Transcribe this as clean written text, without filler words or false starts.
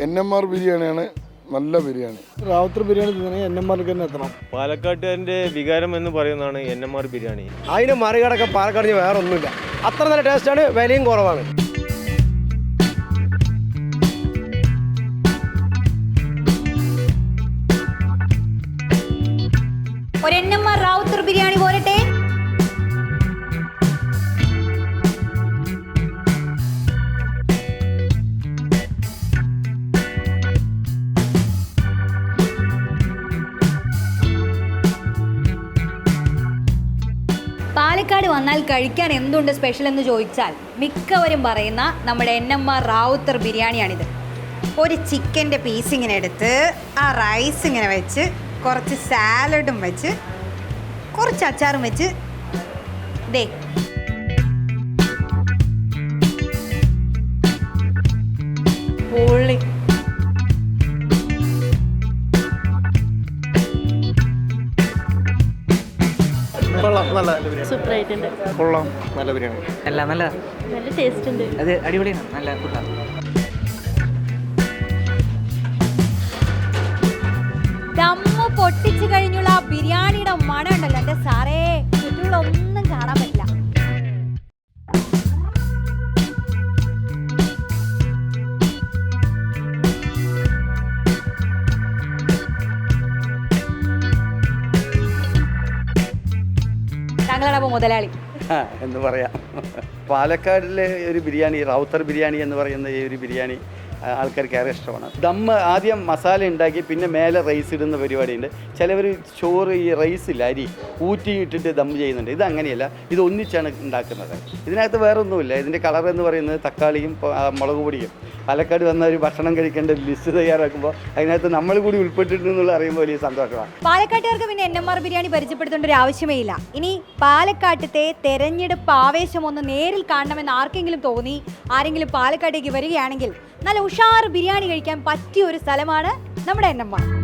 NMR ബിരിയാണിയാണ് നല്ല biryani. Rawther biryani തിന്നണമെങ്കിൽ NMR തന്നെ എത്തണം. പാലക്കാട്ടുകാരൻ്റെ വികാരം എന്ന് പറയുന്നതാണ് NMR ബിരിയാണി. അതിന് മറികടക്കാൻ പാലക്കാടിന് വേറെ ഒന്നുമില്ല. അത്ര നല്ല ടേസ്റ്റാണ്, വിലയും കുറവാണ്. ഒരു NMR റാവുത്തർ ബിരിയാണി പോരട്ടെ. പാലക്കാട് വന്നാൽ കഴിക്കാൻ എന്തുണ്ട് സ്പെഷ്യൽ എന്ന് ചോദിച്ചാൽ മിക്കവരും പറയുന്ന നമ്മുടെ NMR റാവുത്തർ ബിരിയാണിയാണിത്. ഒരു ചിക്കൻ്റെ പീസ് ഇങ്ങനെ എടുത്ത് ആ റൈസ് ഇങ്ങനെ വെച്ച് കുറച്ച് സാലഡും വെച്ച് കുറച്ച് അച്ചാറും വെച്ച് ദേ പൊളി. സൂപ്പറായിട്ടുണ്ട്. കൊള്ളാം, നല്ല ബിരിയാണി. നല്ല ടേസ്റ്റ് ഉണ്ട്. അത് അടിപൊളിയാണ്, നല്ല ഫുഡാണ്. ദമ്മ് പൊട്ടിച്ചു കഴിഞ്ഞുള്ള ആ ബിരിയാണിയുടെ മണം ഉണ്ടല്ലോ എൻ്റെ സാറേ, ചുറ്റുള്ള ഒന്നും കാണാൻ പറ്റില്ല. താങ്കളാണ് അപ്പോൾ മുതലാളി. എന്ന് പറയാം. പാലക്കാടിലെ ഒരു ബിരിയാണി, റാവുത്തർ ബിരിയാണി എന്ന് പറയുന്ന ഈ ഒരു ബിരിയാണി ആൾക്കാർക്ക് ഏറെ ഇഷ്ടമാണ്. ദമ്മ് ആദ്യം മസാല ഉണ്ടാക്കി പിന്നെ മേലെ റൈസ് ഇടുന്ന പരിപാടിയുണ്ട്. ചിലവർ ചോറ് ഈ റൈസിൽ അരി ഊറ്റിയിട്ടിട്ട് ദം ചെയ്യുന്നുണ്ട്. ഇത് അങ്ങനെയല്ല, ഇത് ഒന്നിച്ചാണ് ഉണ്ടാക്കുന്നത്. ഇതിനകത്ത് വേറെ ഒന്നുമില്ല. ഇതിൻ്റെ കളർ എന്ന് പറയുന്നത് തക്കാളിയും മുളക് പൊടിയും. പാലക്കാട് വന്ന ഒരു ഭക്ഷണം കഴിക്കേണ്ട ലിസ്റ്റ് തയ്യാറാക്കുമ്പോൾ അതിനകത്ത് നമ്മൾ കൂടി ഉൾപ്പെട്ടിട്ടുണ്ടെന്നുള്ള അറിയുമ്പോൾ വലിയ സന്തോഷമാണ്. പാലക്കാട്ടുകാർക്ക് പിന്നെ NMR ബിരിയാണി പരിചയപ്പെടുത്തേണ്ട ഒരു ആവശ്യമേ ഇല്ല. ഇനി പാലക്കാട്ടത്തെ തെരഞ്ഞെടുപ്പ് ആവേശം ഒന്ന് നേരിൽ കാണണമെന്ന് ആർക്കെങ്കിലും തോന്നി ആരെങ്കിലും പാലക്കാട്ടേക്ക് വരികയാണെങ്കിൽ നല്ല ഉഷാർ ബിരിയാണി കഴിക്കാൻ പറ്റിയ ഒരു സ്ഥലമാണ് നമ്മുടെ NMR.